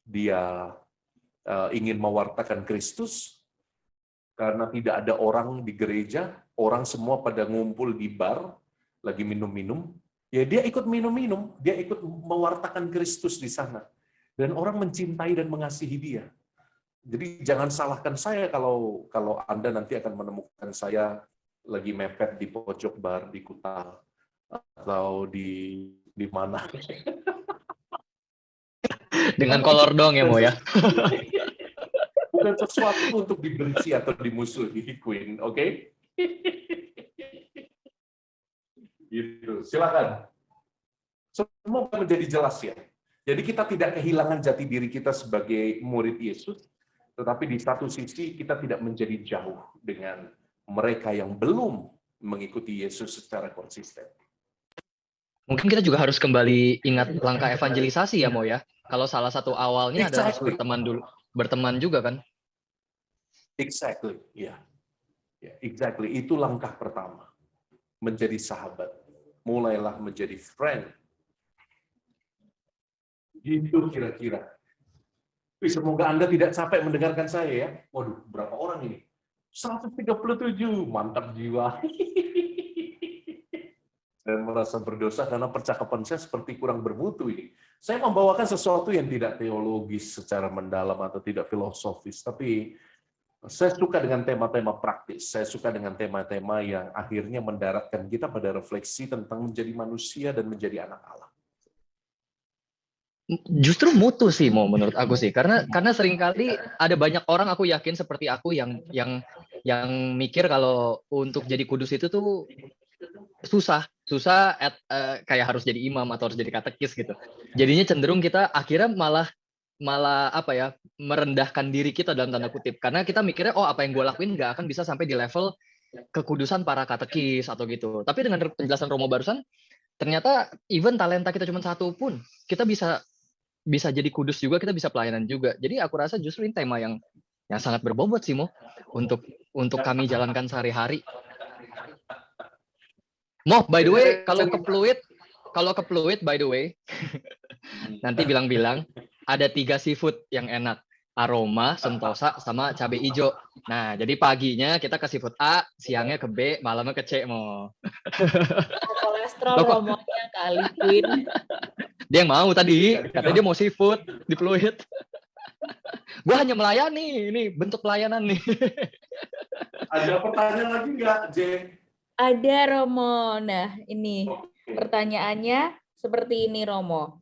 dia ingin mewartakan Kristus, karena tidak ada orang di gereja, orang semua pada ngumpul di bar, lagi minum-minum, ya dia ikut minum-minum, dia ikut mewartakan Kristus di sana. Dan orang mencintai dan mengasihi dia. Jadi jangan salahkan saya kalau Anda nanti akan menemukan saya lagi mepet di pojok bar di Kuta, atau di mana. Dengan kolor dong ya, Mo ya. Bukan sesuatu untuk dibenci atau dimusuhi, Queen, oke? Gitu. Silakan. Semua menjadi jelas ya. Jadi kita tidak kehilangan jati diri kita sebagai murid Yesus, tetapi di satu sisi kita tidak menjadi jauh dengan mereka yang belum mengikuti Yesus secara konsisten. Mungkin kita juga harus kembali ingat langkah evangelisasi ya, Mo ya. Kalau salah satu awalnya adalah berteman juga kan? Exactly, ya. Yeah. Exactly, itu langkah pertama. Menjadi sahabat. Mulailah menjadi friend. Gitu kira-kira. Semoga Anda tidak capek mendengarkan saya ya. Waduh, berapa orang ini? 137, mantap jiwa. Saya merasa berdosa karena percakapan saya seperti kurang bermutu ini. Saya membawakan sesuatu yang tidak teologis secara mendalam atau tidak filosofis, tapi saya suka dengan tema-tema praktis. Saya suka dengan tema-tema yang akhirnya mendaratkan kita pada refleksi tentang menjadi manusia dan menjadi anak Allah. Justru mutu sih menurut aku sih, karena seringkali ada banyak orang, aku yakin seperti aku yang mikir kalau untuk jadi kudus itu tuh susah kayak harus jadi imam atau harus jadi katekis gitu. Jadinya cenderung kita akhirnya malah malah apa ya, merendahkan diri kita dalam tanda kutip, karena kita mikirnya oh apa yang gue lakuin nggak akan bisa sampai di level kekudusan para katekis atau gitu. Tapi dengan penjelasan Romo barusan, ternyata even talenta kita cuma satu pun kita bisa bisa jadi kudus juga, kita bisa pelayanan juga. Jadi aku rasa justru ini tema yang sangat berbobot sih Mo, untuk kami jalankan sehari-hari. Mo, by the way, kalau ke Pluit by the way, nanti bilang-bilang ada 3 seafood yang enak. Aroma, sentosa, sama cabai hijau. Nah, jadi paginya kita ke seafood A, siangnya ke B, malamnya ke C, Mo. Kolesterol Romonya kali, Queen. Dia yang mau tadi, katanya dia mau seafood di Pluit. Gue hanya melayani, ini bentuk pelayanan nih. Ada pertanyaan lagi nggak, Jen? Ada, Romo. Nah, ini pertanyaannya seperti ini, Romo.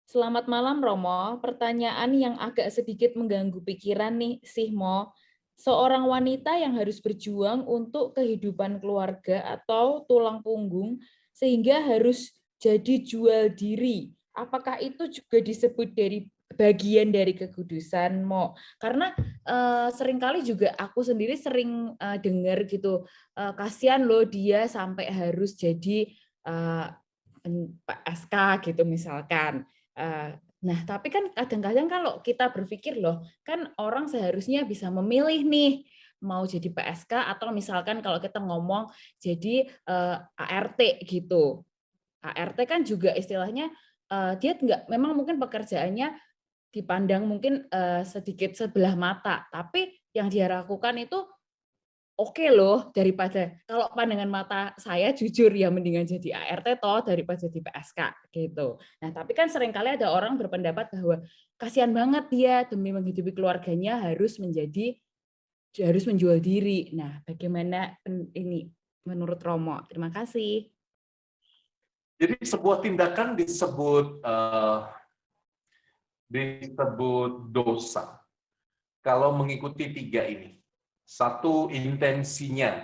Selamat malam, Romo. Pertanyaan yang agak sedikit mengganggu pikiran nih, sih, Mo. Seorang wanita yang harus berjuang untuk kehidupan keluarga atau tulang punggung sehingga harus jadi jual diri. Apakah itu juga disebut dari bagian dari kekudusan, Mo? Karena seringkali juga aku sendiri sering dengar gitu, kasihan loh dia sampai harus jadi PSK gitu misalkan. Nah, tapi kan kadang-kadang kalau kita berpikir loh, kan orang seharusnya bisa memilih nih, mau jadi PSK atau misalkan kalau kita ngomong jadi ART gitu. ART kan juga istilahnya dia memang mungkin pekerjaannya dipandang mungkin sedikit sebelah mata, tapi yang dia lakukan itu oke loh, daripada kalau pandangan mata saya jujur ya mendingan jadi ART toh daripada jadi PSK gitu. Nah, tapi kan seringkali ada orang berpendapat bahwa kasihan banget dia demi menghidupi keluarganya harus menjual diri. Nah, bagaimana ini menurut Romo? Terima kasih. Jadi sebuah tindakan disebut dosa kalau mengikuti 3 ini. 1, intensinya.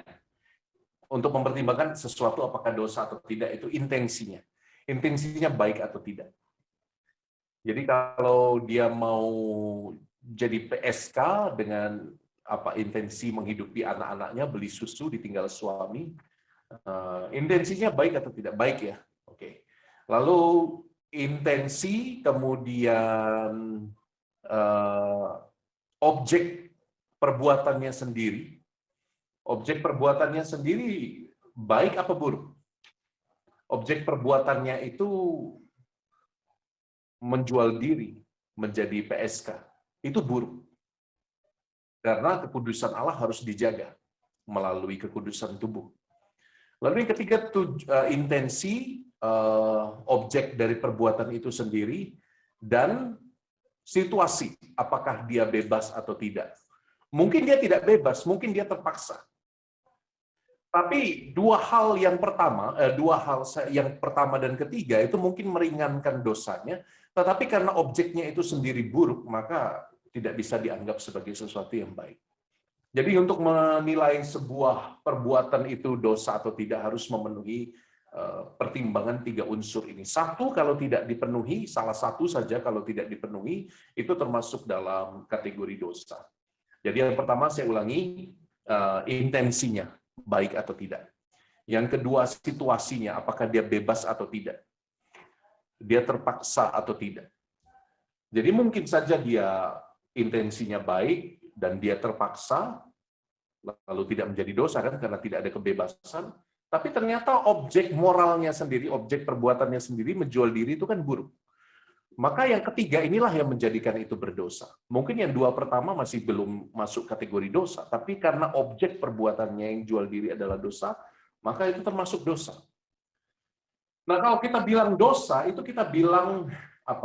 Untuk mempertimbangkan sesuatu apakah dosa atau tidak, itu intensinya. Intensinya baik atau tidak. Jadi kalau dia mau jadi PSK dengan intensi menghidupi anak-anaknya, beli susu, ditinggal suami, intensinya baik atau tidak? Baik ya. Oke. Lalu intensi, kemudian objek perbuatannya sendiri. Objek perbuatannya sendiri baik apa buruk? Objek perbuatannya itu menjual diri, menjadi PSK. Itu buruk. Karena kekudusan Allah harus dijaga melalui kekudusan tubuh. Lalu yang ketiga, intensi, objek dari perbuatan itu sendiri, dan situasi, apakah dia bebas atau tidak. Mungkin dia tidak bebas, mungkin dia terpaksa. Tapi dua hal yang pertama dan ketiga itu mungkin meringankan dosanya, tetapi karena objeknya itu sendiri buruk, maka tidak bisa dianggap sebagai sesuatu yang baik. Jadi untuk menilai sebuah perbuatan itu dosa atau tidak harus memenuhi pertimbangan 3 unsur ini. 1, kalau tidak dipenuhi, salah satu saja kalau tidak dipenuhi, itu termasuk dalam kategori dosa. Jadi yang pertama saya ulangi, intensinya, baik atau tidak. Yang kedua, situasinya, apakah dia bebas atau tidak. Dia terpaksa atau tidak. Jadi mungkin saja dia intensinya baik, dan dia terpaksa, lalu tidak menjadi dosa kan karena tidak ada kebebasan, tapi ternyata objek moralnya sendiri, objek perbuatannya sendiri menjual diri itu kan buruk. Maka yang ketiga inilah yang menjadikan itu berdosa. Mungkin yang 2 pertama masih belum masuk kategori dosa, tapi karena objek perbuatannya yang jual diri adalah dosa, maka itu termasuk dosa. Nah, kalau kita bilang dosa, itu kita bilang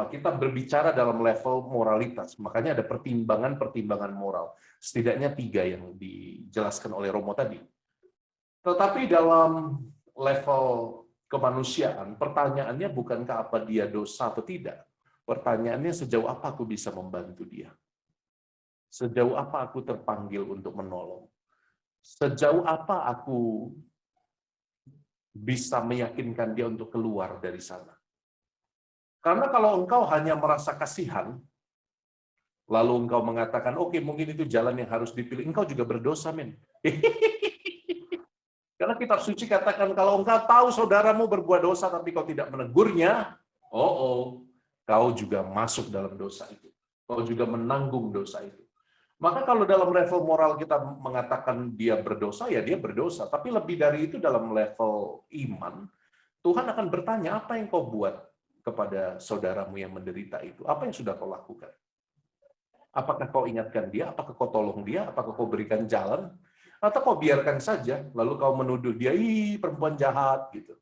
kita berbicara dalam level moralitas. Makanya ada pertimbangan moral. Setidaknya 3 yang dijelaskan oleh Romo tadi. Tetapi dalam level kemanusiaan, pertanyaannya bukankah apa dia dosa atau tidak? Pertanyaannya, sejauh apa aku bisa membantu dia? Sejauh apa aku terpanggil untuk menolong? Sejauh apa aku bisa meyakinkan dia untuk keluar dari sana? Karena kalau engkau hanya merasa kasihan, lalu engkau mengatakan, oke, mungkin itu jalan yang harus dipilih, engkau juga berdosa, men. Karena kitab suci katakan, kalau engkau tahu saudaramu berbuat dosa, tapi kau tidak menegurnya, kau juga masuk dalam dosa itu. Kau juga menanggung dosa itu. Maka kalau dalam level moral kita mengatakan dia berdosa, ya dia berdosa. Tapi lebih dari itu dalam level iman, Tuhan akan bertanya, apa yang kau buat kepada saudaramu yang menderita itu? Apa yang sudah kau lakukan? Apakah kau ingatkan dia? Apakah kau tolong dia? Apakah kau berikan jalan? Atau kau biarkan saja, lalu kau menuduh dia, ih perempuan jahat, gitu.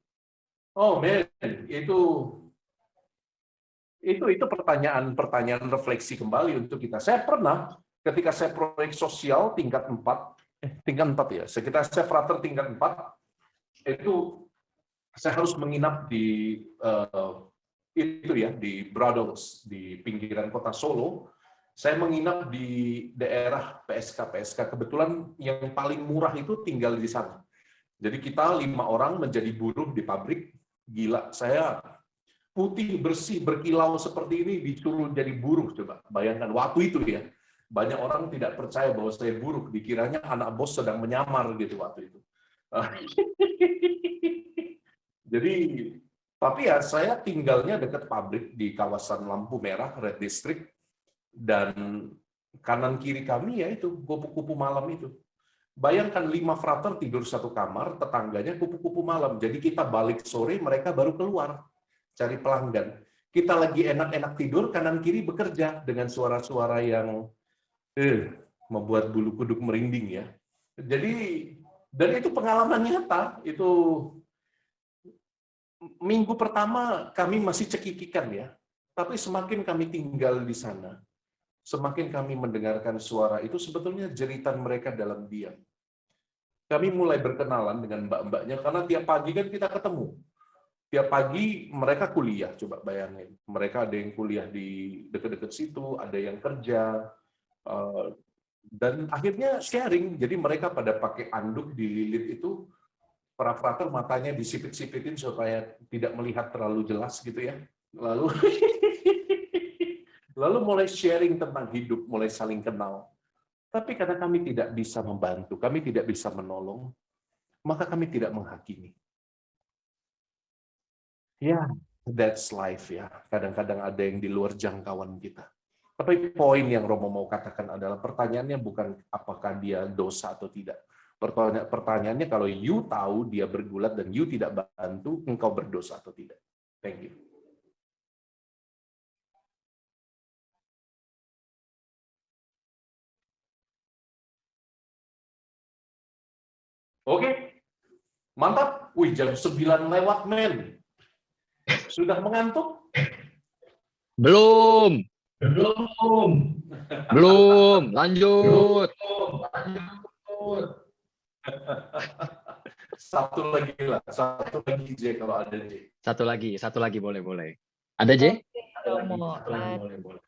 Oh man, itu pertanyaan refleksi kembali untuk kita. Saya pernah, ketika saya proyek sosial tingkat 4 ya, sekitar saya frater tingkat 4, itu saya harus menginap di di Brothers, di pinggiran kota Solo. Saya menginap di daerah PSK. Kebetulan yang paling murah itu tinggal di sana. Jadi kita 5 orang menjadi buruh di pabrik. Gila, saya putih, bersih, berkilau seperti ini disuruh jadi buruh. Coba bayangkan waktu itu ya. Banyak orang tidak percaya bahwa saya buruh, dikiranya anak bos sedang menyamar gitu waktu itu. Jadi, tapi ya saya tinggalnya dekat pabrik di kawasan lampu merah, Red District, dan kanan kiri kami ya itu kupu-kupu malam itu. Bayangkan 5 frater tidur satu kamar, tetangganya kupu-kupu malam. Jadi kita balik sore, mereka baru keluar cari pelanggan. Kita lagi enak-enak tidur, kanan kiri bekerja dengan suara-suara yang membuat bulu kuduk merinding ya. Jadi, dan itu pengalaman nyata. Itu minggu pertama kami masih cekikikan ya. Tapi semakin kami tinggal di sana, semakin kami mendengarkan suara itu, sebetulnya jeritan mereka dalam diam. Kami mulai berkenalan dengan mbak-mbaknya, karena tiap pagi kan kita ketemu. Tiap pagi mereka kuliah, coba bayangin. Mereka ada yang kuliah di dekat-dekat situ, ada yang kerja, dan akhirnya sharing. Jadi mereka pada pakai anduk dililit itu, para frater matanya disipit-sipitin supaya tidak melihat terlalu jelas gitu ya. Lalu mulai sharing tentang hidup, mulai saling kenal. Tapi karena kami tidak bisa membantu, kami tidak bisa menolong, maka kami tidak menghakimi. Ya, that's life ya. Kadang-kadang ada yang di luar jangkauan kita. Tapi poin yang Romo mau katakan adalah, pertanyaannya bukan apakah dia dosa atau tidak. Pertanyaannya, kalau you tahu dia bergulat dan you tidak bantu, engkau berdosa atau tidak. Thank you. Oke, mantap. Wih, jam 9 lewat, men. Sudah mengantuk? Belum. Lanjut. Satu lagi J kalau ada J. Satu lagi boleh. Ada J?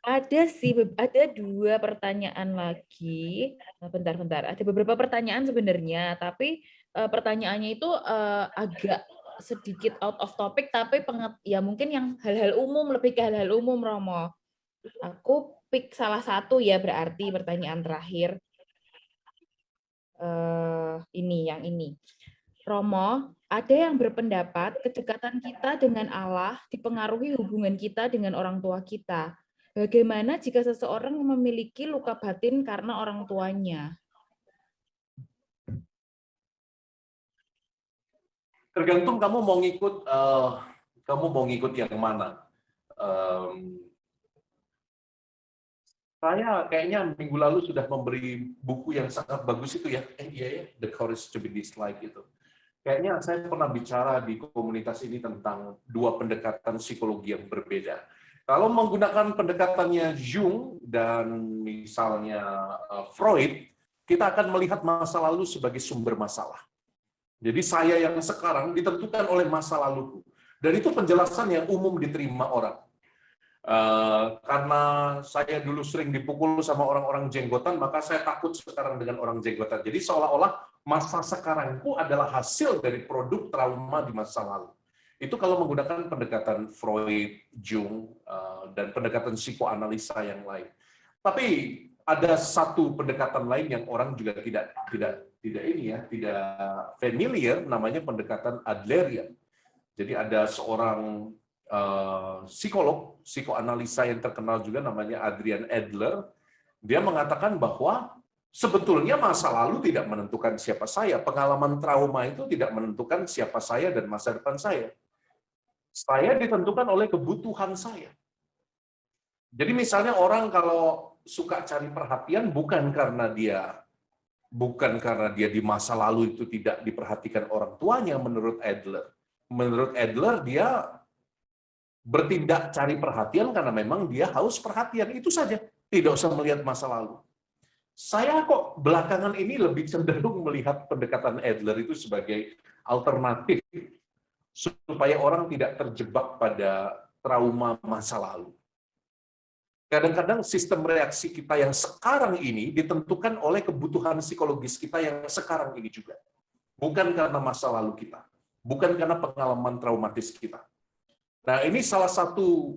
Ada sih, ada 2 pertanyaan lagi. Bentar. Ada beberapa pertanyaan sebenarnya, tapi pertanyaannya itu agak sedikit out of topic, tapi ya mungkin yang hal-hal umum, lebih ke hal-hal umum, Romo. Aku pick salah satu ya, berarti pertanyaan terakhir. Yang ini. Romo, ada yang berpendapat kedekatan kita dengan Allah dipengaruhi hubungan kita dengan orang tua kita. Bagaimana jika seseorang memiliki luka batin karena orang tuanya? Tergantung kamu mau ngikut yang mana. Saya kayaknya minggu lalu sudah memberi buku yang sangat bagus itu ya. The Courage to be Disliked itu. Kayaknya saya pernah bicara di komunitas ini tentang 2 pendekatan psikologi yang berbeda. Kalau menggunakan pendekatannya Jung dan misalnya Freud, kita akan melihat masa lalu sebagai sumber masalah. Jadi saya yang sekarang ditentukan oleh masa laluku. Dan itu penjelasan yang umum diterima orang. Karena saya dulu sering dipukul sama orang-orang jenggotan, maka saya takut sekarang dengan orang jenggotan. Jadi seolah-olah masa sekarangku adalah hasil dari produk trauma di masa lalu. Itu kalau menggunakan pendekatan Freud, Jung, dan pendekatan psikoanalisa yang lain. Tapi ada satu pendekatan lain yang orang juga tidak familiar, namanya pendekatan Adlerian. Jadi ada seorang psikolog, psikoanalisa yang terkenal juga namanya Adrian Adler. Dia mengatakan bahwa sebetulnya masa lalu tidak menentukan siapa saya, pengalaman trauma itu tidak menentukan siapa saya dan masa depan saya. Saya ditentukan oleh kebutuhan saya. Jadi misalnya orang kalau suka cari perhatian bukan karena dia di masa lalu itu tidak diperhatikan orang tuanya menurut Adler. Menurut Adler dia bertindak cari perhatian karena memang dia haus perhatian, itu saja. Tidak usah melihat masa lalu. Saya kok belakangan ini lebih cenderung melihat pendekatan Adler itu sebagai alternatif supaya orang tidak terjebak pada trauma masa lalu. Kadang-kadang sistem reaksi kita yang sekarang ini ditentukan oleh kebutuhan psikologis kita yang sekarang ini juga. Bukan karena masa lalu kita. Bukan karena pengalaman traumatis kita. Nah, ini salah satu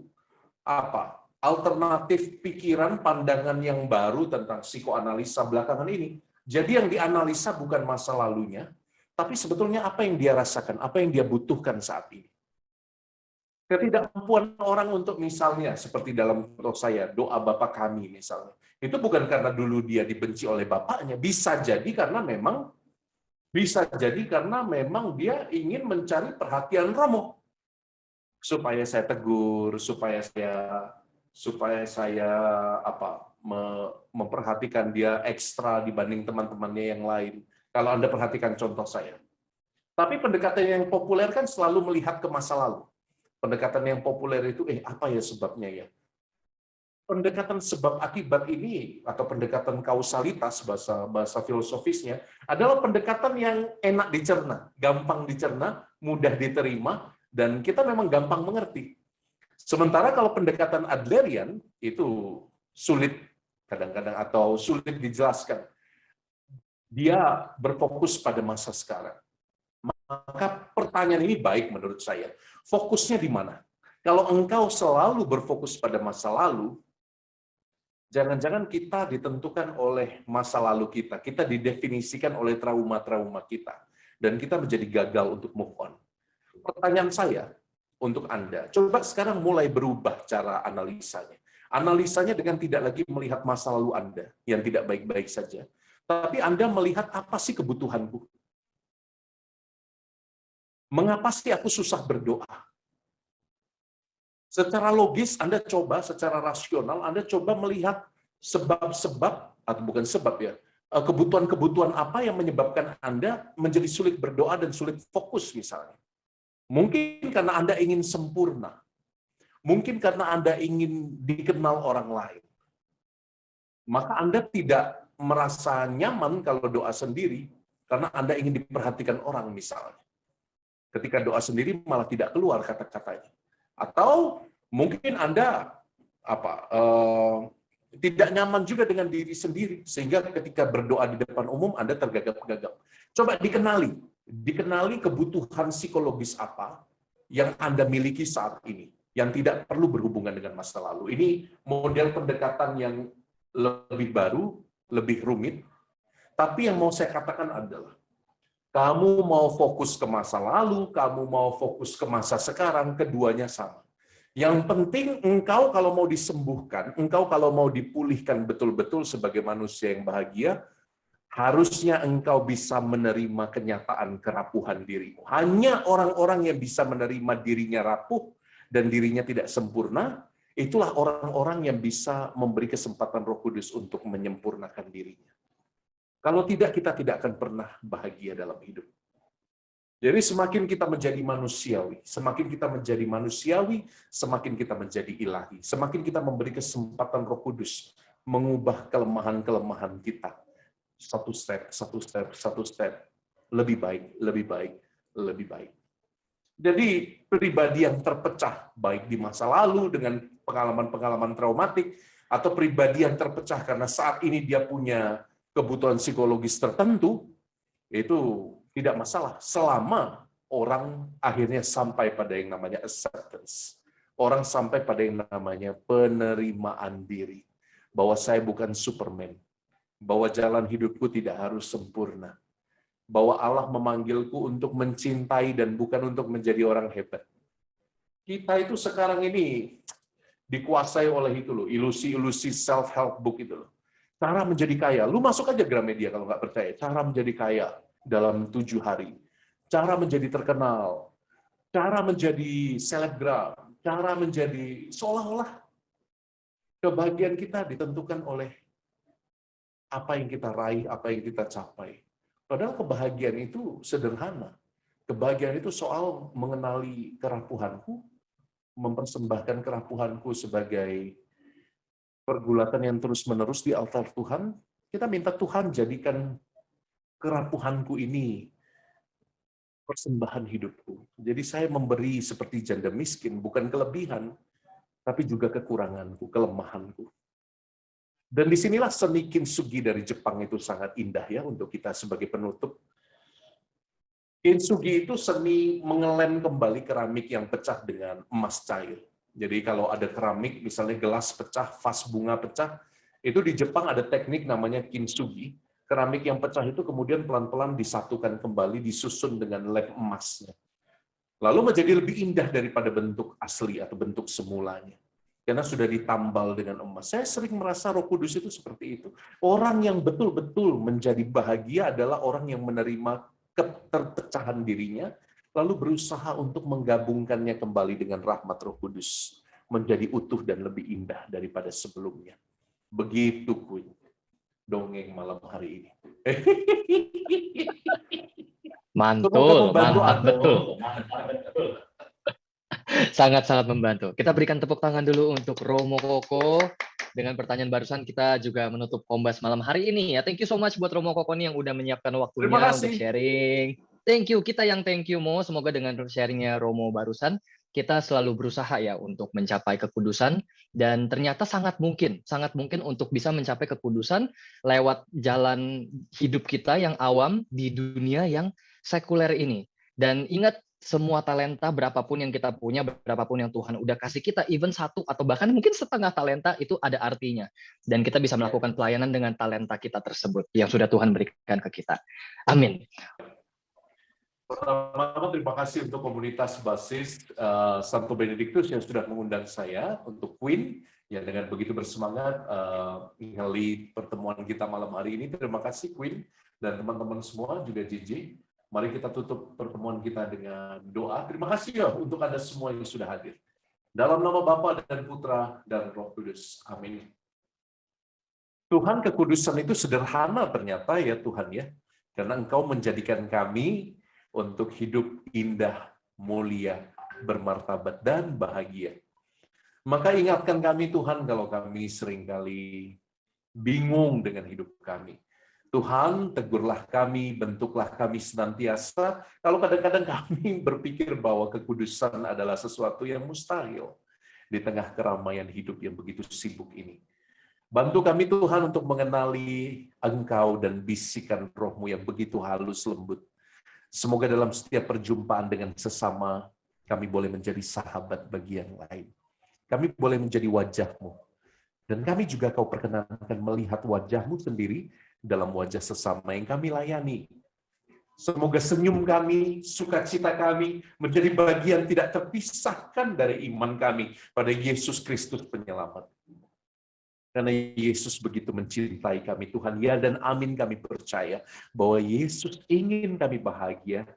alternatif pikiran, pandangan yang baru tentang psikoanalisa belakangan ini. Jadi yang dianalisa bukan masa lalunya, tapi sebetulnya apa yang dia rasakan, apa yang dia butuhkan saat ini. Ketidakmampuan orang untuk misalnya, seperti dalam contoh saya, doa Bapa Kami misalnya, itu bukan karena dulu dia dibenci oleh bapaknya, bisa jadi karena memang dia ingin mencari perhatian Romo. Supaya saya tegur, supaya saya memperhatikan dia ekstra dibanding teman-temannya yang lain. Kalau Anda perhatikan contoh saya. Tapi pendekatan yang populer kan selalu melihat ke masa lalu. Pendekatan yang populer itu, apa ya sebabnya ya? Pendekatan sebab akibat ini atau pendekatan kausalitas bahasa filosofisnya adalah pendekatan yang enak dicerna, gampang dicerna, mudah diterima. Dan kita memang gampang mengerti. Sementara kalau pendekatan Adlerian itu sulit kadang-kadang atau sulit dijelaskan. Dia berfokus pada masa sekarang. Maka pertanyaan ini baik menurut saya. Fokusnya di mana? Kalau engkau selalu berfokus pada masa lalu, jangan-jangan kita ditentukan oleh masa lalu kita. Kita didefinisikan oleh trauma-trauma kita. Dan kita menjadi gagal untuk move on. Pertanyaan saya untuk Anda, coba sekarang mulai berubah cara analisanya. Analisanya dengan tidak lagi melihat masa lalu Anda yang tidak baik-baik saja, tapi Anda melihat apa sih kebutuhanku? Mengapa sih aku susah berdoa? Secara logis Anda coba, secara rasional Anda coba melihat sebab-sebab, atau bukan sebab ya, kebutuhan-kebutuhan apa yang menyebabkan Anda menjadi sulit berdoa dan sulit fokus misalnya. Mungkin karena Anda ingin sempurna. Mungkin karena Anda ingin dikenal orang lain. Maka Anda tidak merasa nyaman kalau doa sendiri, karena Anda ingin diperhatikan orang misalnya. Ketika doa sendiri malah tidak keluar kata-katanya. Atau mungkin Anda tidak nyaman juga dengan diri sendiri, sehingga ketika berdoa di depan umum Anda tergagap-gagap. Coba dikenali kebutuhan psikologis apa yang Anda miliki saat ini, yang tidak perlu berhubungan dengan masa lalu. Ini model pendekatan yang lebih baru, lebih rumit, tapi yang mau saya katakan adalah, kamu mau fokus ke masa lalu, kamu mau fokus ke masa sekarang, keduanya sama. Yang penting engkau kalau mau disembuhkan, engkau kalau mau dipulihkan betul-betul sebagai manusia yang bahagia, harusnya engkau bisa menerima kenyataan kerapuhan dirimu. Hanya orang-orang yang bisa menerima dirinya rapuh dan dirinya tidak sempurna, itulah orang-orang yang bisa memberi kesempatan Roh Kudus untuk menyempurnakan dirinya. Kalau tidak, kita tidak akan pernah bahagia dalam hidup. Jadi semakin kita menjadi manusiawi, semakin kita menjadi ilahi. Semakin kita memberi kesempatan Roh Kudus mengubah kelemahan-kelemahan kita. Satu step, lebih baik. Jadi pribadi yang terpecah, baik di masa lalu dengan pengalaman-pengalaman traumatik, atau pribadi yang terpecah karena saat ini dia punya kebutuhan psikologis tertentu, itu tidak masalah selama orang akhirnya sampai pada yang namanya acceptance. Orang sampai pada yang namanya penerimaan diri. Bahwa saya bukan Superman. Bahwa jalan hidupku tidak harus sempurna. Bahwa Allah memanggilku untuk mencintai dan bukan untuk menjadi orang hebat. Kita itu sekarang ini dikuasai oleh itu loh, ilusi-ilusi self-help book itu loh. Cara menjadi kaya. Lu masuk aja Gramedia kalau nggak percaya. Cara menjadi kaya dalam 7 hari. Cara menjadi terkenal. Cara menjadi selebgram. Cara menjadi seolah-olah kebahagiaan kita ditentukan oleh apa yang kita raih, apa yang kita capai. Padahal kebahagiaan itu sederhana. Kebahagiaan itu soal mengenali kerapuhanku, mempersembahkan kerapuhanku sebagai pergulatan yang terus-menerus di altar Tuhan. Kita minta Tuhan jadikan kerapuhanku ini persembahan hidupku. Jadi saya memberi seperti janda miskin, bukan kelebihan, tapi juga kekuranganku, kelemahanku. Dan disinilah seni kintsugi dari Jepang itu sangat indah ya untuk kita sebagai penutup. Kintsugi itu seni mengelem kembali keramik yang pecah dengan emas cair. Jadi kalau ada keramik, misalnya gelas pecah, vas bunga pecah, itu di Jepang ada teknik namanya kintsugi. Keramik yang pecah itu kemudian pelan-pelan disatukan kembali, disusun dengan lem emasnya. Lalu menjadi lebih indah daripada bentuk asli atau bentuk semulanya. Karena sudah ditambal dengan emas. Saya sering merasa Roh Kudus itu seperti itu. Orang yang betul-betul menjadi bahagia adalah orang yang menerima keterpecahan dirinya, lalu berusaha untuk menggabungkannya kembali dengan rahmat Roh Kudus. Menjadi utuh dan lebih indah daripada sebelumnya. Begitu Queen. Dongeng malam hari ini. Mantul, mantap betul. Sangat-sangat membantu. Kita berikan tepuk tangan dulu untuk Romo Koko. Dengan pertanyaan barusan kita juga menutup Kombas malam hari ini ya. Thank you so much buat Romo Koko nih yang udah menyiapkan waktunya untuk sharing. Thank you, kita yang thank you Mo. Semoga dengan sharingnya Romo barusan, kita selalu berusaha ya untuk mencapai kekudusan. Dan ternyata sangat mungkin untuk bisa mencapai kekudusan lewat jalan hidup kita yang awam di dunia yang sekuler ini. Dan ingat, semua talenta berapapun yang kita punya, berapapun yang Tuhan udah kasih kita, even 1 atau bahkan mungkin setengah talenta itu ada artinya. Dan kita bisa melakukan pelayanan dengan talenta kita tersebut yang sudah Tuhan berikan ke kita. Amin. Pertama-tama terima kasih untuk komunitas basis Santo Benedictus yang sudah mengundang saya, untuk Queen yang dengan begitu bersemangat mengheli pertemuan kita malam hari ini. Terima kasih Queen dan teman-teman semua, juga JJ. Mari kita tutup pertemuan kita dengan doa. Terima kasih ya untuk Anda semua yang sudah hadir. Dalam nama Bapa dan Putra dan Roh Kudus. Amin. Tuhan, kekudusan itu sederhana ternyata ya Tuhan ya. Karena Engkau menjadikan kami untuk hidup indah, mulia, bermartabat, dan bahagia. Maka ingatkan kami Tuhan kalau kami seringkali bingung dengan hidup kami. Tuhan, tegurlah kami, bentuklah kami senantiasa. Kalau kadang-kadang kami berpikir bahwa kekudusan adalah sesuatu yang mustahil di tengah keramaian hidup yang begitu sibuk ini. Bantu kami Tuhan untuk mengenali Engkau dan bisikan Roh-Mu yang begitu halus lembut. Semoga dalam setiap perjumpaan dengan sesama, kami boleh menjadi sahabat bagi yang lain. Kami boleh menjadi wajah-Mu. Dan kami juga Kau perkenankan melihat wajah-Mu sendiri dalam wajah sesama yang kami layani. Semoga senyum kami, sukacita kami menjadi bagian tidak terpisahkan dari iman kami pada Yesus Kristus Penyelamat. Karena Yesus begitu mencintai kami, Tuhan. Ya dan amin, kami percaya bahwa Yesus ingin kami bahagia.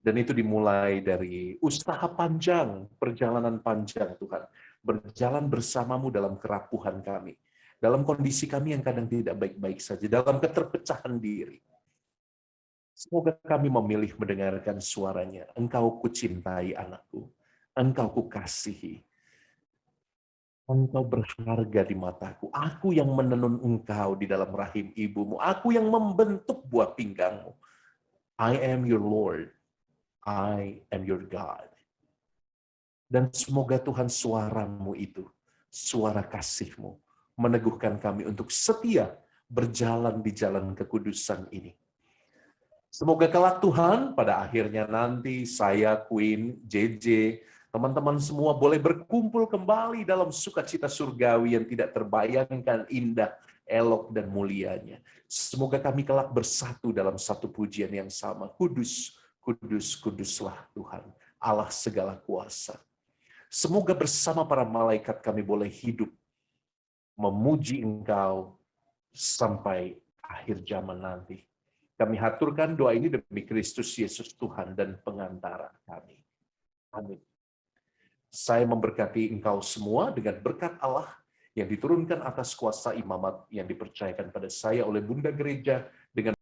Dan itu dimulai dari usaha panjang, perjalanan panjang Tuhan. Berjalan bersamamu dalam kerapuhan kami. Dalam kondisi kami yang kadang tidak baik-baik saja, dalam keterpecahan diri. Semoga kami memilih mendengarkan suaranya. Engkau kucintai anakku, Engkau kukasihi. Engkau berharga di mataku. Aku yang menenun engkau di dalam rahim ibumu. Aku yang membentuk buah pinggangmu. I am your Lord. I am your God. Dan semoga Tuhan suara-Mu itu, suara kasih-Mu, meneguhkan kami untuk setia berjalan di jalan kekudusan ini. Semoga kelak Tuhan, pada akhirnya nanti saya, Queen, JJ, teman-teman semua boleh berkumpul kembali dalam sukacita surgawi yang tidak terbayangkan indah, elok, dan mulianya. Semoga kami kelak bersatu dalam satu pujian yang sama. Kudus, kudus, kuduslah Tuhan, Allah segala kuasa. Semoga bersama para malaikat kami boleh hidup, memuji Engkau sampai akhir zaman nanti. Kami haturkan doa ini demi Kristus Yesus Tuhan dan pengantara kami. Amin. Saya memberkati engkau semua dengan berkat Allah yang diturunkan atas kuasa imamat yang dipercayakan pada saya oleh Bunda Gereja dengan